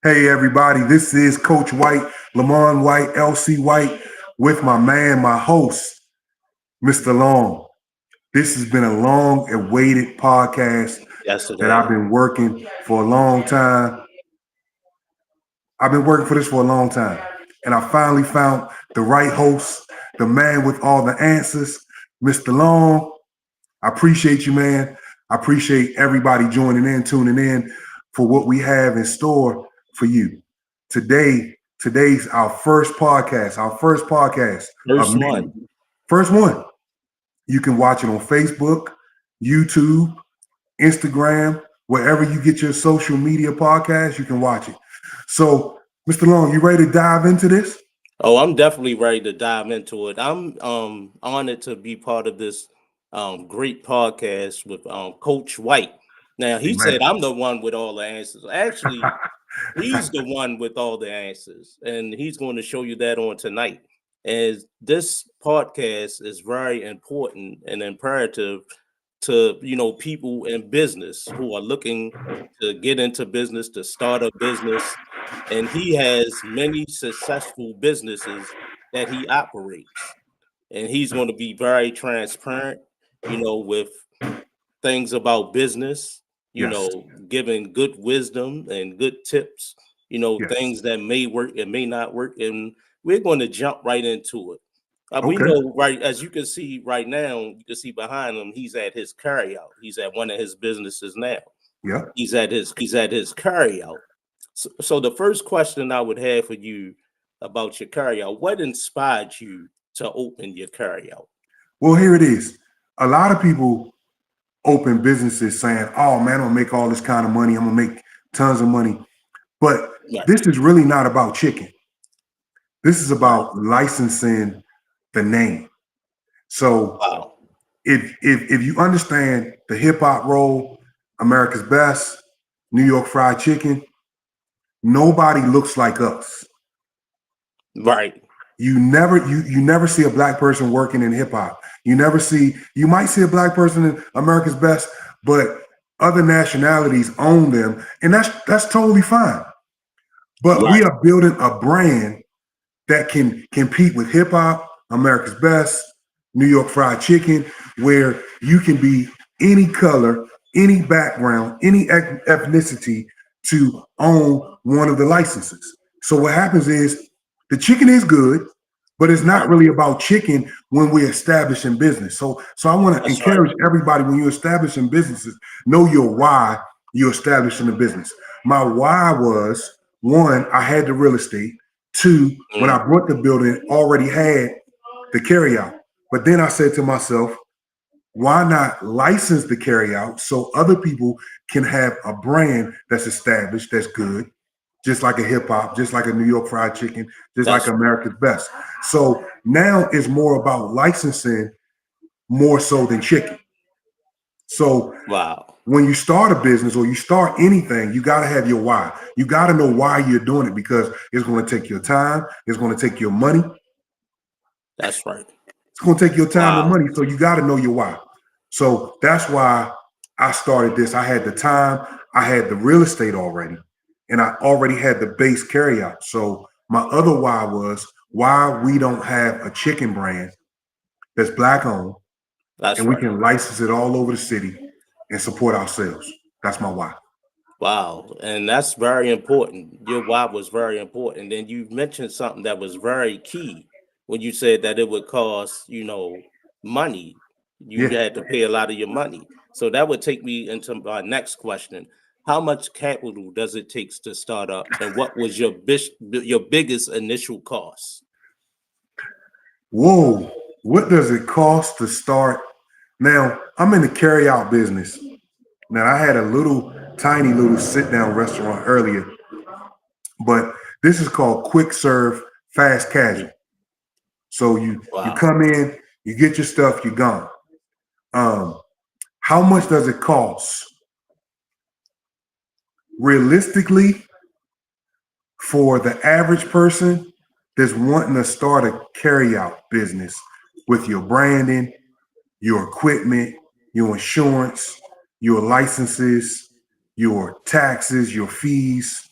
Hey everybody, this is Coach White, Lamont White, LC White, with my man, my host, Mr. Long. This has been a long awaited podcast that I've been working for a long time. I've been working for this for a long time. And I finally found the right host, the man with all the answers, Mr. Long. I appreciate you, man. I appreciate everybody joining in, tuning in for what we have in store for you. Today's our first podcast, First one. First one. You can watch it on Facebook, YouTube, Instagram, wherever you get your social media podcast, you can watch it. So, Mr. Long, you ready to dive into this? Oh, I'm definitely ready to dive into it. I'm honored to be part of this great podcast with Coach White. Now, he said I'm the one with all the answers. Actually, he's the one with all the answers, and he's going to show you that on tonight. And this podcast is very important and imperative to people in business who are looking to get into business, to start a business. And he has many successful businesses that he operates, and he's going to be very transparent, with things about business, giving good wisdom and good tips, things that may work and may not work. And we're going to jump right into it. We know, right, as you can see right now, you can see behind him, he's at his Carryout. He's at one of his businesses now. Yeah. He's at his Carryout. So the first question I would have for you about your Carryout, what inspired you to open your Carryout? Well, here it is. A lot of people open businesses saying, oh man, I'm gonna make all this kind of money. I'm gonna make tons of money. But this is really not about chicken. This is about licensing the name. So if you understand the hip hop role, America's Best, New York Fried Chicken, nobody looks like us. Right. You never see a black person working in hip hop. You might see a black person in America's Best, but other nationalities own them, and that's totally fine. But we are building a brand that can compete with hip hop, America's Best, New York Fried Chicken, where you can be any color, any background, any ethnicity to own one of the licenses. So what happens is the chicken is good, but it's not really about chicken when we're establishing business. So I want to encourage everybody, when you're establishing businesses, know your why you're establishing a business. My why was, one, I had the real estate. Two, when I bought the building, it already had the Carryout. But then I said to myself, why not license the Carryout so other people can have a brand that's established, that's good, just like a hip hop, just like a New York Fried Chicken, just like America's Best. So now it's more about licensing more so than chicken. So when you start a business or you start anything, you got to have your why. You got to know why you're doing it, because it's going to take your time. It's going to take your money. That's right. It's going to take your time and money. So you got to know your why. So that's why I started this. I had the time. I had the real estate already. And I already had the base Carryout. So my other why was why we don't have a chicken brand that's black owned, and we can license it all over the city and support ourselves. That's my why. Wow. And that's very important. Your why was very important. And you mentioned something that was very key when you said that it would cost, money. You had to pay a lot of your money. So that would take me into my next question. How much capital does it take to start up, and what was your biggest initial cost? Whoa, what does it cost to start? Now, I'm in the carryout business. Now, I had a tiny little sit-down restaurant earlier, but This is called quick serve, fast casual. So you Wow. come in, you get your stuff, you're gone. How much does it cost? Realistically, for the average person that's wanting to start a carryout business with your branding, your equipment, your insurance, your licenses, your taxes, your fees,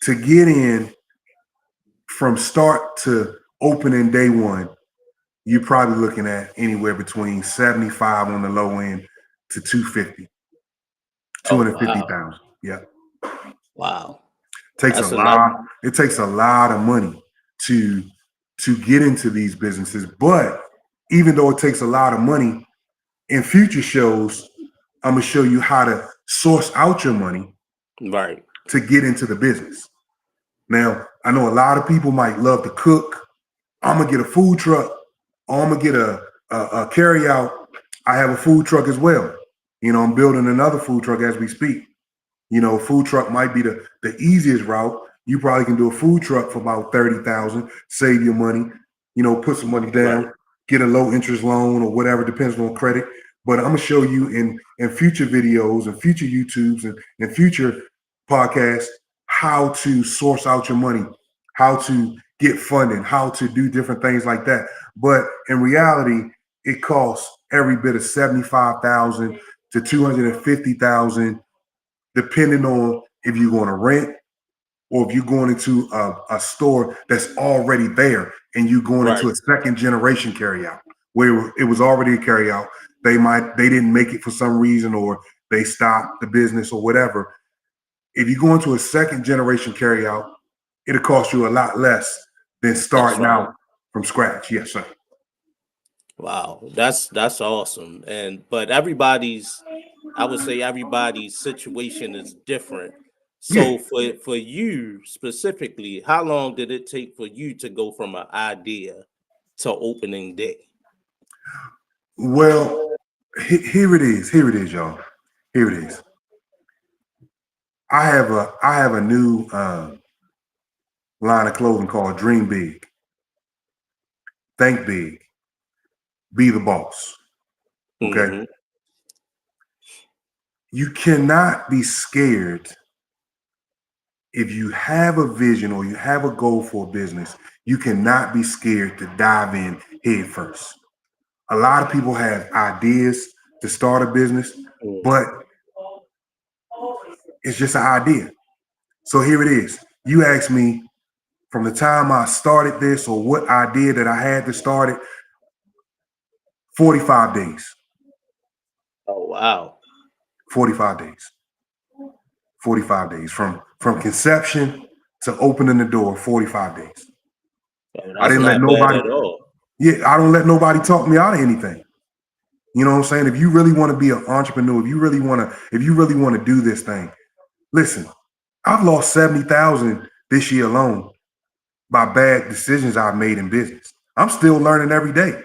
to get in from start to opening day one, you're probably looking at anywhere between 75 on the low end to 250, Oh wow. 250,000. Yeah. Wow. Takes a That's enough. lot. It takes a lot of money to get into these businesses. But even though it takes a lot of money, in future shows, I'm gonna show you how to source out your money Right. to get into the business. Now, I know a lot of people might love to cook. I'm gonna get a food truck, or I'm gonna get a carry out. I have a food truck as well. I'm building another food truck as we speak. Food truck might be the easiest route. You probably can do a food truck for about 30,000, save your money, put some money Right. down, get a low interest loan or whatever, depends on credit. But I'm gonna show you in future videos and future YouTubes and future podcasts how to source out your money, how to get funding, how to do different things like that. But in reality, it costs every bit of 75,000 to 250,000, depending on if you're going to rent or if you're going into a store that's already there and you're going into Right. a second generation carryout where it was already a carryout. They didn't make it for some reason, or they stopped the business or whatever. If you go into a second generation carryout, it'll cost you a lot less than That's starting right. out from scratch. Yes, sir. Wow. That's awesome. But everybody's, I would say everybody's situation is different. Yeah. So for you specifically, how long did it take for you to go from an idea to opening day? Well, here it is. Here it is, y'all. Here it is. I have a new line of clothing called Dream Big, Think Big, Be the Boss. Okay. Hmm. You cannot be scared if you have a vision or you have a goal for a business. You cannot be scared to dive in head first. A lot of people have ideas to start a business, but it's just an idea. So here it is. You asked me from the time I started this or what idea that I had to start it, 45 days. Oh wow. 45 days. 45 days from conception to opening the door, 45 days. Oh, I that's didn't let not bad nobody, at all. yeah, I don't let nobody talk me out of anything. You know what I'm saying? If you really want to be an entrepreneur, if you really want to do this thing, listen, I've lost 70,000 this year alone by bad decisions I've made in business. I'm still learning every day.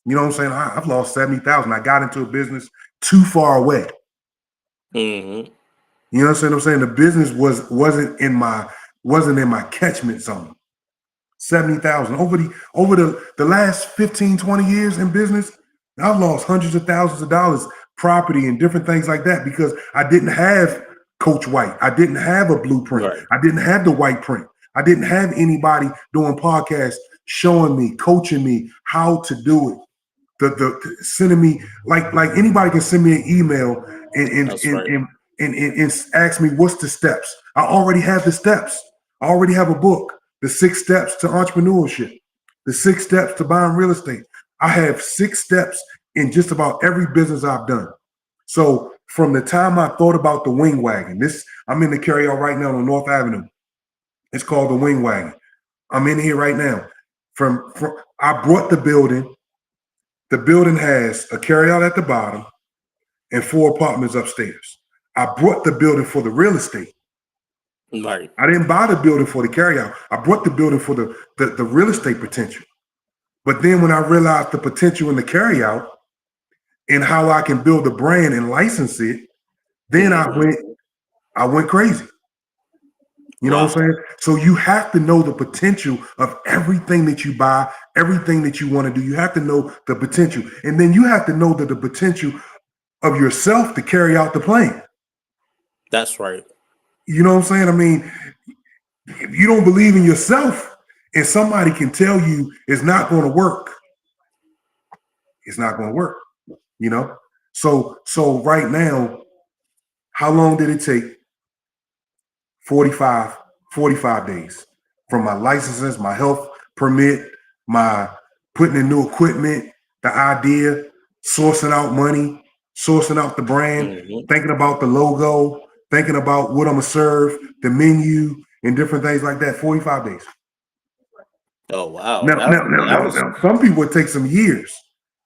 You know what I'm saying? I've lost 70,000. I got into a business too far away. Hmm. You know what I'm saying? The business wasn't in my catchment zone. 70,000 over the last 15, 20 years in business. I've lost hundreds of thousands of dollars property and different things like that because I didn't have Coach White. I didn't have a blueprint. Right. I didn't have the white print. I didn't have anybody doing podcasts showing me, coaching me how to do it. The sending me like anybody can send me an email and and That's and right. and, and ask me what's the steps. I already have the steps. I already have a book, The 6 Steps to Entrepreneurship, The 6 Steps to Buying Real Estate. I have 6 steps in just about every business I've done. So from the time I thought about the wing wagon, I'm in the carryout right now on North Avenue. It's called the wing wagon. I'm in here right now. From I brought the building. The building has a carryout at the bottom and 4 apartments upstairs. I brought the building for the real estate. Right. I didn't buy the building for the carryout. I brought the building for the real estate potential. But then when I realized the potential in the carryout and how I can build a brand and license it, then Hmm. I went crazy. You know what I'm Wow. saying? So you have to know the potential of everything that you buy, everything that you want to do. You have to know the potential. And then you have to know the potential of yourself to carry out the plan. That's right. You know what I'm saying? I mean, if you don't believe in yourself and somebody can tell you it's not going to work, it's not going to work, you know? So right now, how long did it take? 45, 45 days from my licenses, my health permit, my putting in new equipment, the idea, sourcing out money, sourcing out the brand, Hmm. thinking about the logo, thinking about what I'm gonna serve, the menu, and different things like that. 45 days. Oh wow. Now, now, now, That now, was now some people it takes some years,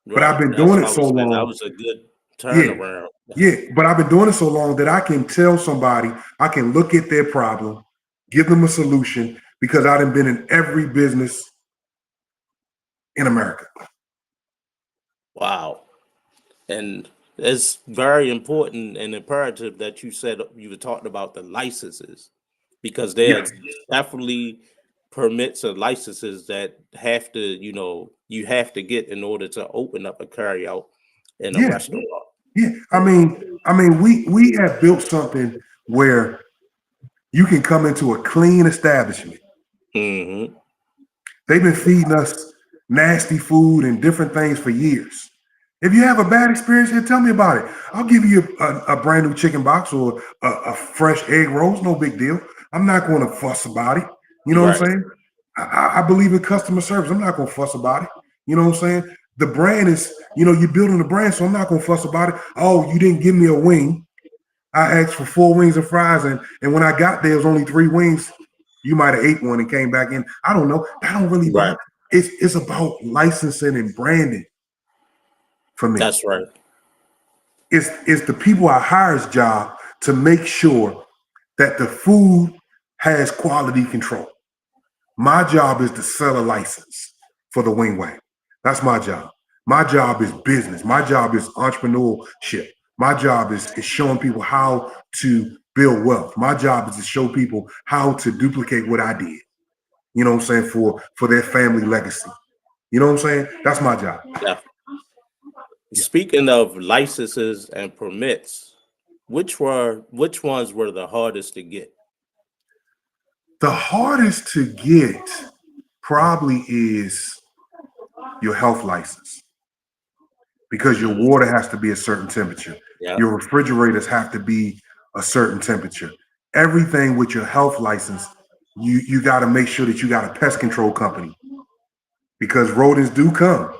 but I've right. been That's doing what it I so was saying. That long. was a good Yeah, turnaround. yeah, but I've been doing it so long that I can tell somebody, I can look at their problem, give them a solution because I've been in every business in America. Wow. And it's very important and imperative that you said you were talking about the licenses because Yeah, there's definitely permits and licenses that have to, you have to get in order to open up a carryout in a yeah, restaurant. yeah. We have built something where you can come into a clean establishment. Hmm. They've been feeding us nasty food and different things for years. If you have a bad experience here, tell me about it. I'll give you a brand new chicken box or a fresh egg rolls. No big deal. I'm not going to fuss about it. You know what I'm Right, saying? I believe in customer service. I'm not going to fuss about it. You know what I'm saying? The brand is, you're building a brand, so I'm not going to fuss about it. Oh, you didn't give me a wing. I asked for 4 wings and fries, and when I got there, it was only 3 wings. You might have ate one and came back in. I don't know. That don't really right. bother. It's about licensing and branding for me. That's right. It's the people I hire's job to make sure that the food has quality control. My job is to sell a license for the wing wang. That's my job. My job is business. My job is entrepreneurship. My job is showing people how to build wealth. My job is to show people how to duplicate what I did. You know what I'm saying? For their family legacy. You know what I'm saying? That's my job. Yeah. Yeah. Speaking of licenses and permits, which ones were the hardest to get? The hardest to get probably is your health license because your Mm, water has to be a certain temperature. yeah. Your refrigerators have to be a certain temperature. Everything with your health license, you got to make sure that you got a pest control company because rodents do come.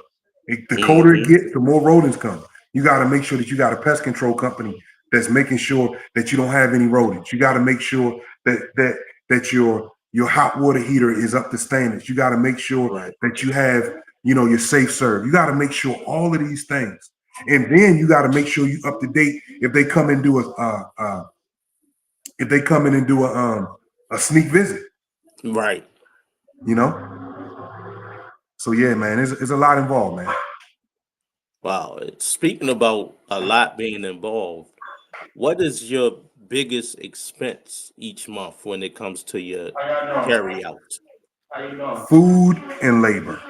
The colder it Hmm. gets, the more rodents come. You got to make sure that you got a pest control company that's making sure that you don't have any rodents. You got to make sure that your hot water heater is up to standards. You got to make sure Right. that you have your safe serve. You got to make sure all of these things, and then you got to make sure you up to date if they come and do if they come in and do a sneak visit. Right. You know, so yeah, man, it's a lot involved, man. Wow. Speaking about a lot being involved, what is your biggest expense each month when it comes to your carry out? Food and labor.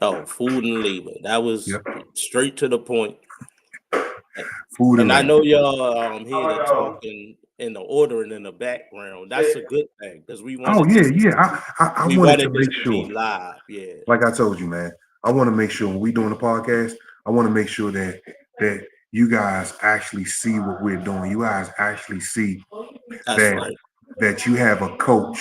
Oh, food and labor. That was Yep, straight to the point. food and And I labor. know y'all here to talk in the ordering in the background. That's a good thing because Oh yeah, yeah. I we wanted to wanted this make to sure, be live. Yeah, like I told you, man. I want to make sure when we doing the podcast, I want to make sure that you guys actually see what we're doing. You guys actually see that's that right. that you have a coach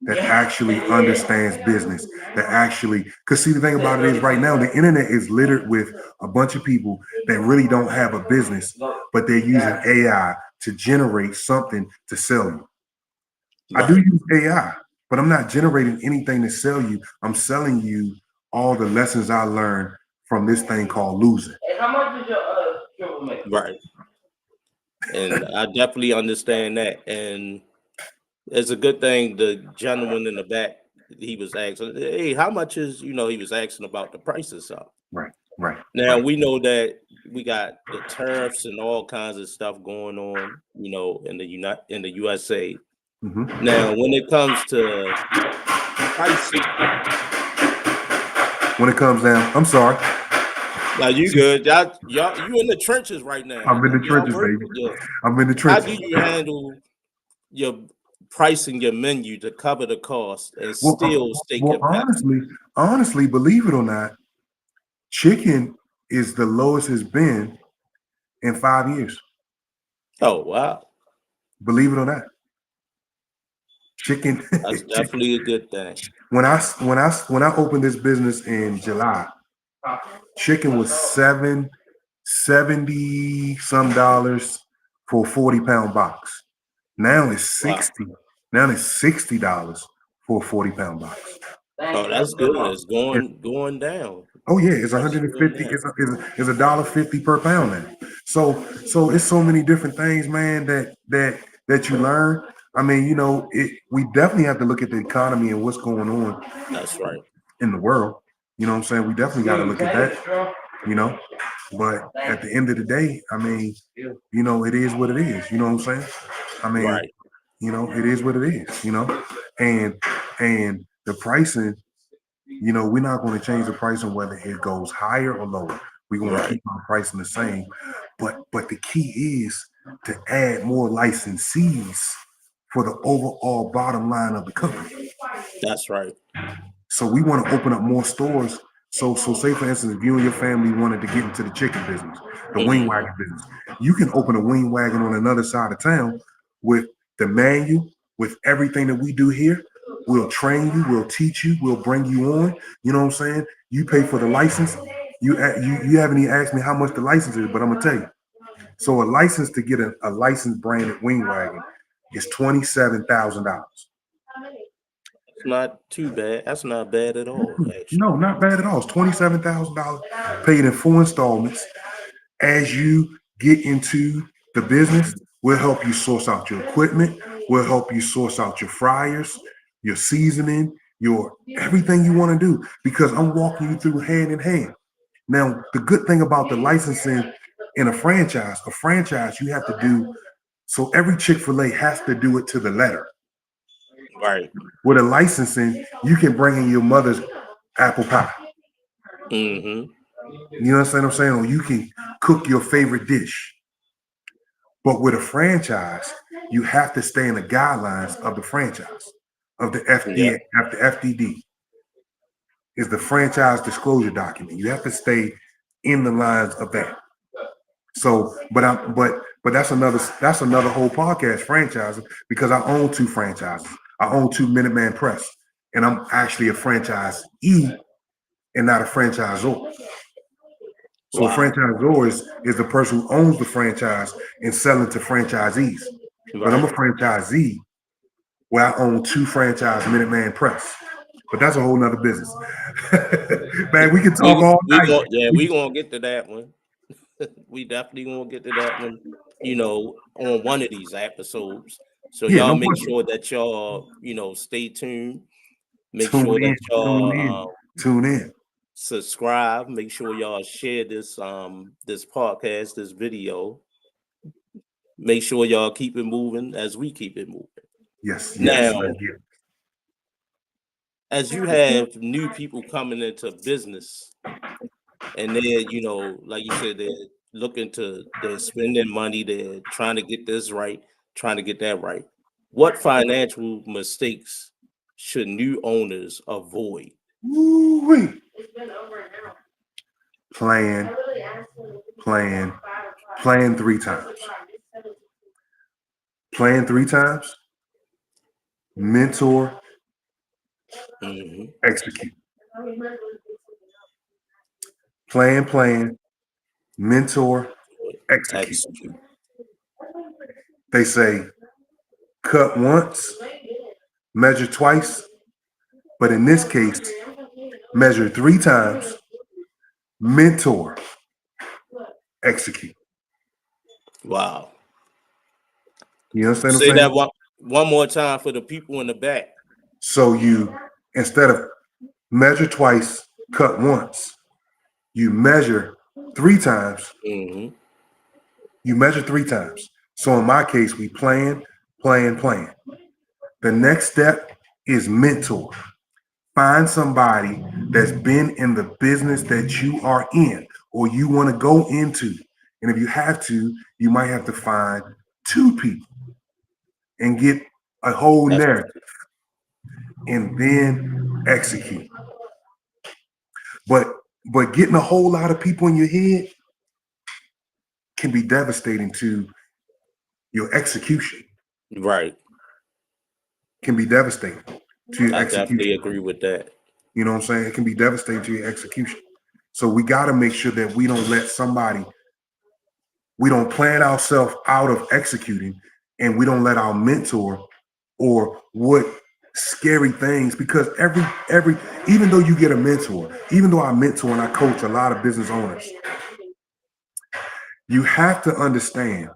that actually understands business. That actually, because see, the thing about it is, right now the internet is littered with a bunch of people that really don't have a business, but they're using AI to generate something to sell you. I do Right. use AI, but I'm not generating anything to sell you. I'm selling you all the lessons I learned from this thing called losing. Hey, how much is your triple mix? Right. And I definitely understand that. And it's a good thing the gentleman in the back, he was asking, hey, how much is, he was asking about the prices up. Right, right, Now right, we know that we got the tariffs and all kinds of stuff going on, in the USA. Mm-hmm. Now, when it comes to pricing, When it comes down, I'm sorry. now you good. Y'all, you in the trenches right now. I'm in the Y'all trenches, work. baby. Yeah. I'm in the How do trenches. you handle your pricing your menu to cover the cost and Well, still stay well, competitive? honestly, believe it or not, chicken is the lowest it's been in 5 years. Oh wow, Believe it or not, chicken. that's chicken. definitely a good thing. When I opened this business in July, chicken was 770 some dollars for a 40-pound box. Now it's Wow. 60. Now it's $60 for a 40-pound box. Oh, that's good. It's It's going down. Oh yeah, it's Price going 150. down. It's $1.50 per pound now. So it's so many different things, man, that you learn. I mean, we definitely have to look at the economy and what's going on That's right. in the world. You know what I'm saying? We definitely got to look at that. You know, but at the end of the day, I mean, it is what it is. You know what I'm saying? I mean, Right. it is what it is. And the pricing. We're not going to change the pricing whether it goes higher or lower. We're going to Right. keep our pricing the same. But the key is to add more licensees for the overall bottom line of the company. That's right. So we want to open up more stores. So say for instance, if you and your family wanted to get into the chicken business, the wing Hmm. wagon business, you can open a wing wagon on another side of town with the menu, with everything that we do here. We'll train you, we'll teach you, we'll bring you on. You know what I'm saying? You pay for the license. You haven't even asked me how much the license is, but I'm gonna tell you. So a license to get a licensed branded wing wagon is $27,000. It's not too bad. That's not bad at all, actually. No, not bad at all. It's $27,000 paid in 4 installments. As you get into the business, we'll help you source out your equipment. We'll help you source out your fryers, your seasoning, your everything you want to do because I'm walking you through hand in hand. Now, the good thing about the licensing in a franchise you have to do so every Chick-fil-A has to do it to the letter. Right. With a licensing, you can bring in your mother's apple pie. Hmm. You understand what I'm saying? Or you can cook your favorite dish. But with a franchise, you have to stay in the guidelines of the franchise, of the Yeah. FDA, after FDD is the franchise disclosure document. You have to stay in the lines of that. So, but that's another whole podcast franchising because I own two franchises. I own two Minuteman Press, and I'm actually a franchise E and not a franchisor. So a Wow. franchisor is the person who owns the franchise and selling to franchisees. But I'm a Right. franchisee where I own two franchise Minuteman Press. But that's a whole nother business. Man, we can talk all We night. going yeah, we gonna get to that one. We definitely gonna get to that one, on one of these episodes. So Yeah, y'all no make question. sure that y'all, stay tuned. Make Tune sure that in, tune y'all in, tune in. subscribe. Make sure y'all share this podcast, this video. Make sure y'all keep it moving as we keep it moving. Yes, yes. Now, as you have new people coming into business and they're, like you said, they're spending money, they're trying to get this right, trying to get that right. What financial mistakes should new owners avoid? Woo-wee. Playing, playing, playing 3 times. Playing 3 times, mentor, Hmm. execute. Playing, mentor, execute. Execute. They say cut once, measure twice, but in this case, measure 3 times, mentor, execute. Wow. You understand what Say I'm that saying? one more time for the people in the back. So you, instead of measure twice, cut once, you measure 3 times, Hmm. you measure 3 times. So in my case, we playing. The next step is mentor. Find somebody that's been in the business that you are in or you want to go into. And if you have to, you might have to find two people and get a whole That's narrative and then execute. But getting a whole lot of people in your head can be devastating to your execution. right. Can be devastating to your I definitely execution. agree with that. You know what I'm saying? It can be devastating to your execution. So we got to make sure that we don't let somebody, we don't plan ourselves out of executing, and we don't let our mentor or what scary things, because every even though you get a mentor, even though I mentor and I coach a lot of business owners, you have to understand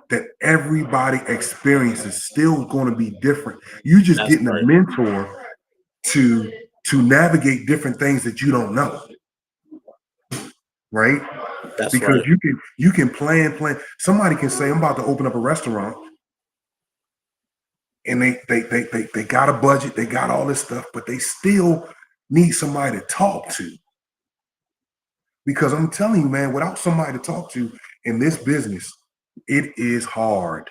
that everybody experience is still going to be different. You just That's getting a right. mentor to navigate different things that you don't know, right? That's Because right. you can plan. Somebody can say, I'm about to open up a restaurant, and they got a budget, they got all this stuff, but they still need somebody to talk to. Because I'm telling you, man, without somebody to talk to in this business, it is hard.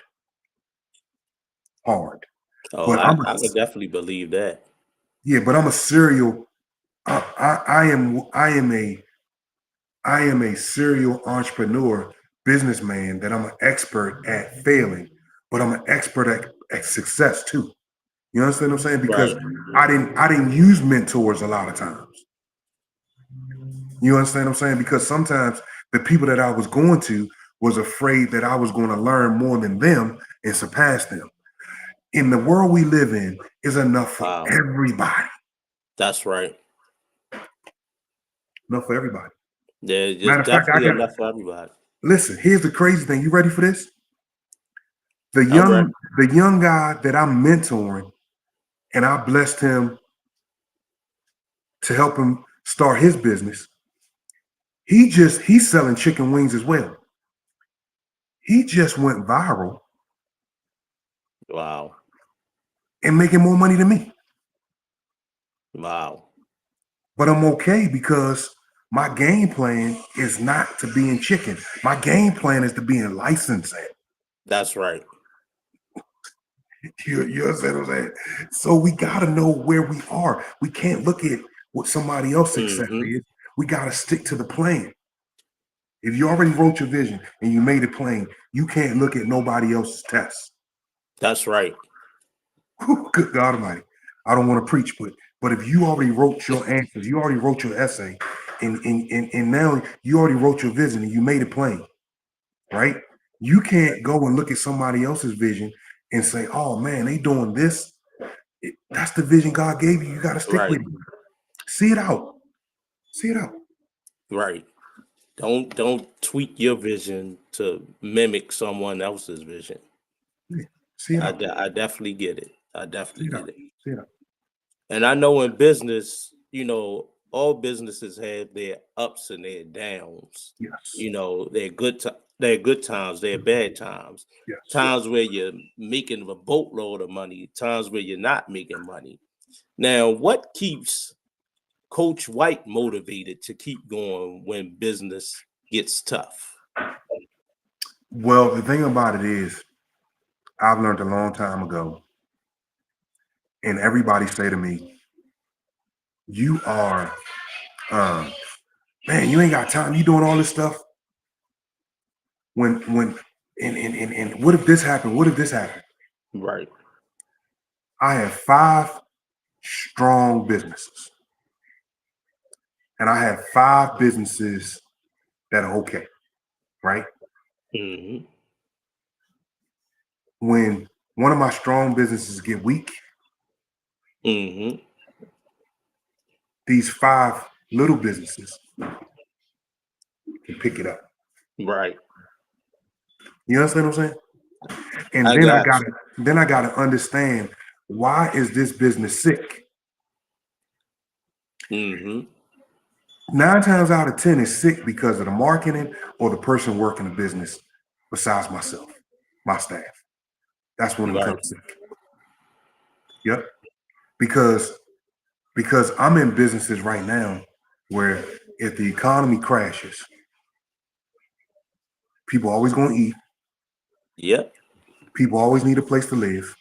Hard. Oh, But I would definitely believe that. but I'm a serial. I am a serial entrepreneur, businessman. That I'm an expert at failing, but I'm an expert at success too. You understand what I'm saying? Because Right. I didn't use mentors a lot of times. You understand what I'm saying? Because sometimes the people that I was going to was afraid that I was going to learn more than them and surpass them. In the world we live in, is enough for Wow. everybody. That's right. Enough for everybody. There's Matter of fact, I definitely got enough for everybody. listen. Here's the crazy thing. You ready for this? The I'm ready. young guy that I'm mentoring, and I blessed him to help him start his business. He's selling chicken wings as well. He just went viral Wow. and making more money than me. Wow. But I'm okay because my game plan is not to be in chicken. My game plan is to be in licensing. That's right. You understand what I'm saying? So we got to know where we are. We can't look at what somebody else's success Hmm. is. We got to stick to the plan. If you already wrote your vision and you made it plain, you can't look at nobody else's test. That's right. Good God Almighty. I don't want to preach, but if you already wrote your answers, you already wrote your essay, and now you already wrote your vision and you made it plain, right? You can't go and look at somebody else's vision and say, "Oh man, they doing this." That's the vision God gave you. You got to stick Right. with it. See it out. See it out. Right. Don't tweak your vision to mimic someone else's vision. Yeah. See it out. I definitely get it. I See definitely it get out. it. See it out. And I know in business, all businesses have their ups and their downs. Yes. Their good times, their bad times. Yes. Times where you're making a boatload of money, times where you're not making money. Now, what keeps Coach White motivated to keep going when business gets tough? Well, the thing about it is, I've learned a long time ago, and everybody say to me, "You are, um, man, you ain't got time. You doing all this stuff. When, and what if this happened? What if this happened?" Right. I have 5 strong businesses, and I have 5 businesses that are okay, right? Hmm. When one of my strong businesses get weak, Hmm. these 5 little businesses can pick it up. Right. You understand what I'm saying? And I then got I gotta understand, why is this business sick? you. Hmm. 9 times out of 10 is sick because of the marketing or the person working the business besides myself, my staff. That's when it Right. becomes sick. Yep. Because I'm in businesses right now where if the economy crashes, people always going to eat. Yep. People always need a place to live.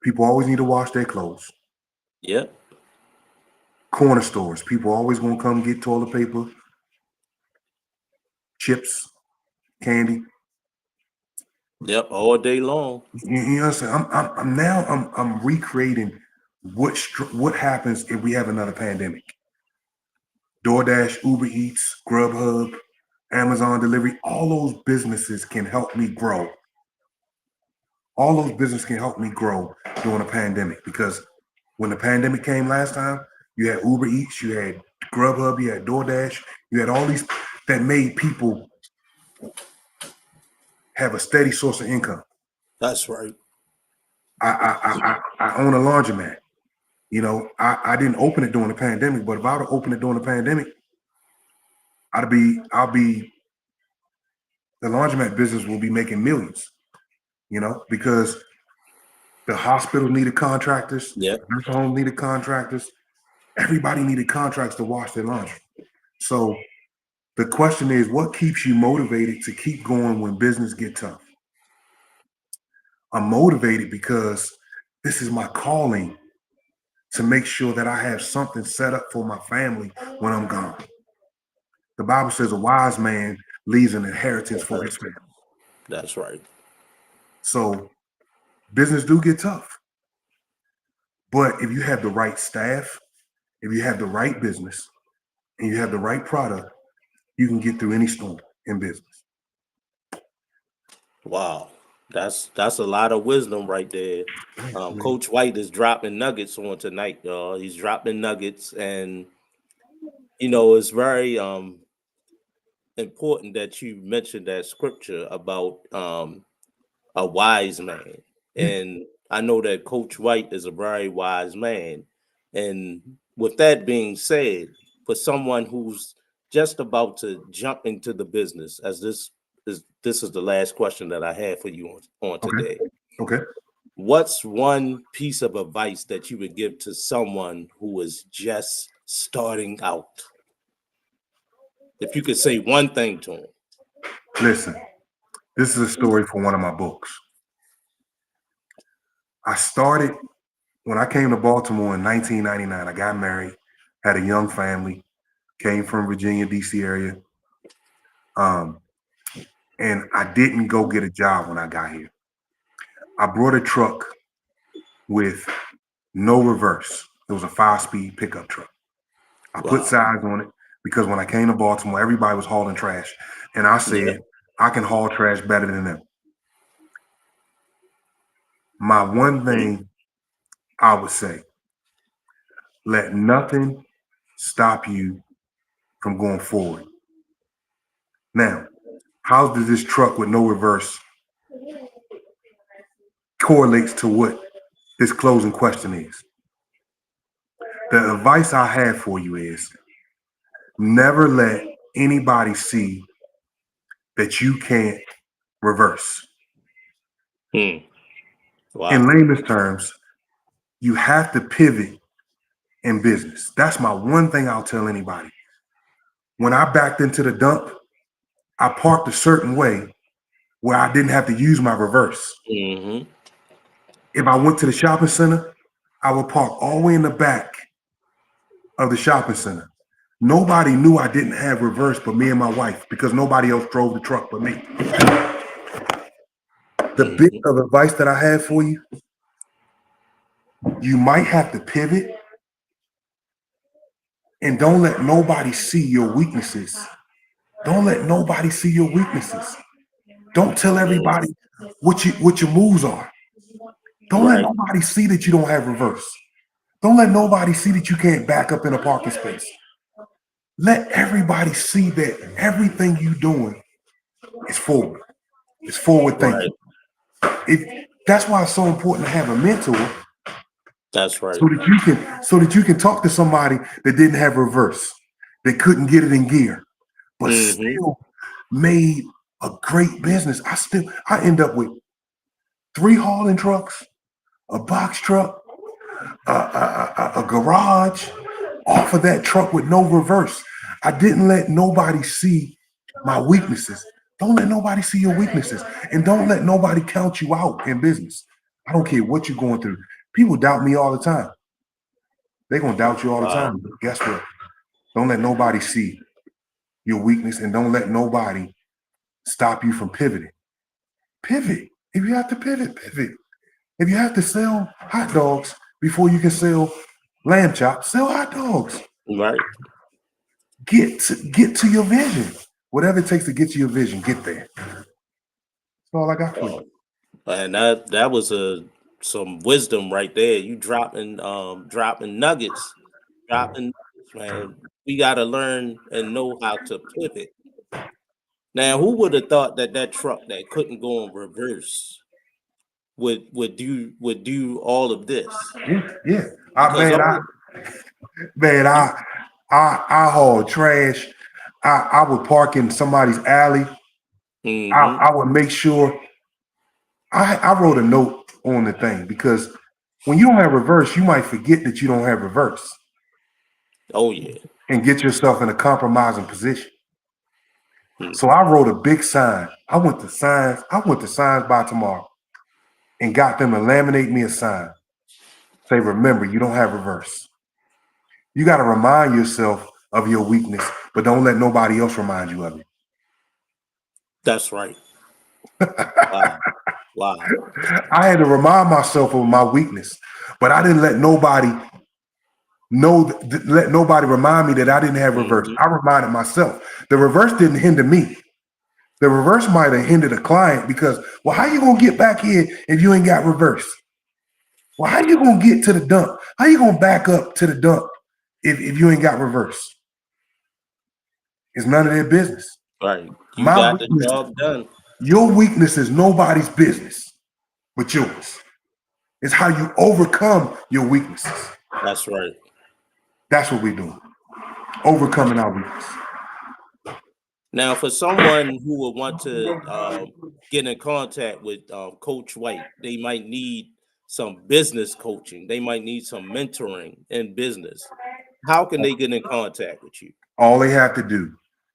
People always need to wash their clothes. Yep. Corner stores, people always going to come get toilet paper, chips, candy. Yep. All day long. You know what I'm saying? I'm now I'm recreating what happens if we have another pandemic. DoorDash, Uber Eats, Grubhub, Amazon delivery, all those businesses can help me grow. All those businesses can help me grow during a pandemic because when the pandemic came last time, you had Uber Eats, you had Grubhub, you had DoorDash, you had all these that made people have a steady source of income. That's right. I own a laundromat. You know, I didn't open it during the pandemic, but if I would have opened it during the pandemic, I'll be the laundromat business will be making millions, you know, because the hospital needed contractors, Yep. the nursing home needed contractors, everybody needed contracts to wash their laundry. So the question is, what keeps you motivated to keep going when business get tough? I'm motivated because this is my calling to make sure that I have something set up for my family when I'm gone. The Bible says a wise man leaves an inheritance for his family. That's right. So business do get tough. But if you have the right staff, if you have the right business, and you have the right product, you can get through any storm in business. Wow. That's a lot of wisdom right there. Coach White is dropping nuggets on tonight, y'all. He's dropping nuggets, and it's very important that you mentioned that scripture about a wise man. Yeah. And I know that Coach White is a very wise man. And with that being said, for someone who's just about to jump into the business, as this is the last question that I have for you on Okay. today. Okay. What's one piece of advice that you would give to someone who is just starting out? If you could say one thing to him. Listen, this is a story from one of my books. I started when I came to Baltimore in 1999. I got married, had a young family, came from Virginia, D.C. area. Um, and I didn't go get a job when I got here. I brought a truck with no reverse. It was a 5-speed pickup truck. I put Wow. sides on it because when I came to Baltimore, everybody was hauling trash. And I Yeah. said, I can haul trash better than them. My one thing I would say, let nothing stop you from going forward. Now, how does this truck with no reverse correlates to what this closing question is? The advice I have for you is never let anybody see that you can't reverse. Hmm. In Wow. layman's terms, you have to pivot in business. That's my one thing I'll tell anybody. When I backed into the dump, I parked a certain way where I didn't have to use my reverse. Mm-hmm. If I went to the shopping center, I would park all the way in the back of the shopping center. Nobody knew I didn't have reverse but me and my wife because nobody else drove the truck but me. The bit Mm-hmm. of advice that I have for you, you might have to pivot and don't let nobody see your weaknesses. Don't let nobody see your weaknesses. Don't tell everybody what your moves are. Don't let Right. nobody see that you don't have reverse. Don't let nobody see that you can't back up in a parking space. Let everybody see that everything you doing is forward. It's forward Right. thinking. That's why it's so important to have a mentor That's right. so that you can talk to somebody that didn't have reverse, that couldn't get it in gear, but Mm-hmm. still made a great business. I end up with 3 hauling trucks, a box truck, a garage off of that truck with no reverse. I didn't let nobody see my weaknesses. Don't let nobody see your weaknesses. And don't let nobody count you out in business. I don't care what you're going through. People doubt me all the time. They're going to doubt you all the Wow. time. But guess what? Don't let nobody see your weakness and don't let nobody stop you from pivoting. Pivot. If you have to pivot, pivot. If you have to sell hot dogs before you can sell lamb chops, sell hot dogs. Right. Get to your vision. Whatever it takes to get to your vision, get there. That's all I got for you. And that was some wisdom right there. You dropping nuggets, dropping nuggets, man. We got to learn and know how to pivot. Now, who would have thought that that truck that couldn't go in reverse would do all of this? Yeah, yeah. Because all Man, you, I haul trash. I would park in somebody's alley. hmm I would make sure I wrote a note on the thing because when you don't have reverse, you might forget that you don't have reverse oh yeah, and get yourself in a compromising position. hmm, So I wrote a big sign. I went to Signs by Tomorrow and got them to laminate me a sign. Say, remember, you don't have reverse. You got to remind yourself of your weakness, but don't let nobody else remind you of it. that's right. Wow, wow. I had to remind myself of my weakness, but I didn't let nobody let nobody remind me that I didn't have reverse. hmm I reminded myself. The reverse didn't hinder me. The reverse might have hindered a client because, well, how you gonna get back here if you ain't got reverse? Well, how you gonna get to the dump? How you gonna back up to the dump if you ain't got reverse? It's none of their business. Right. You My got the weakness, job done. your weakness is nobody's business but yours. It's how you overcome your weaknesses. That's right. That's what we're doing. Overcoming our weakness. Now, for someone who would want to get in contact with Coach White, they might need some business coaching. They might need some mentoring in business. How can they get in contact with you? All they have to do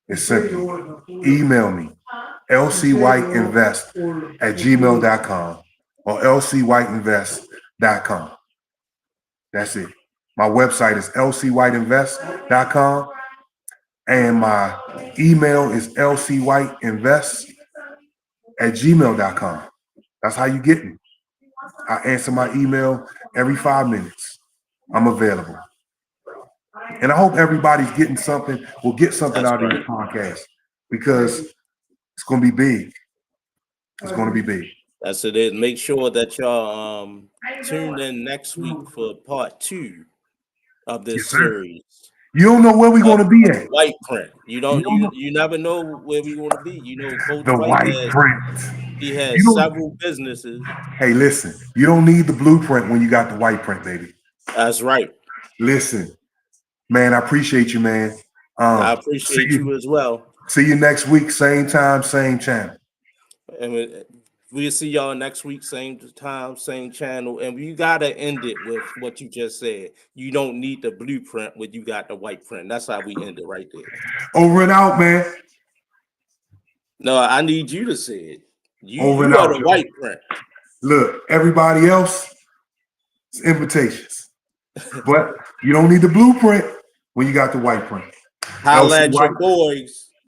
is simply email me, lcwhiteinvest@gmail.com or lcwhiteinvest.com. That's it. My website is lcwhiteinvest.com and my email is lcwhiteinvest@gmail.com. That's how you get me. I answer my email every 5 minutes. I'm available. And I hope everybody's getting something, will get something That's out of right. this podcast because it's going to be big. It's going to be big. That's it. Is. Make sure that y'all tuned in next week for part 2 of Yes, this sir. series You don't know where we're of, going to be of at. White Print. You You don't don't know you never know where we want to be. You know, Coach the White white has print. he has You don't. several businesses. Hey, listen. You don't need the blueprint when you got the white print, baby. That's right. Listen, man. I appreciate you, man. I See appreciate you. you as well. See you next week. Same time, same channel. And we'll see y'all next week, same time, same channel. And we gotta end it with what you just said. You don't need the blueprint when you got the white print. That's how we end it right there. Over and out, man. No, I need you to say it. You Over and you are out, the yo. white print. Look, everybody else, it's invitations. But you don't need the blueprint when you got the white print. Holla LC at your White. boys.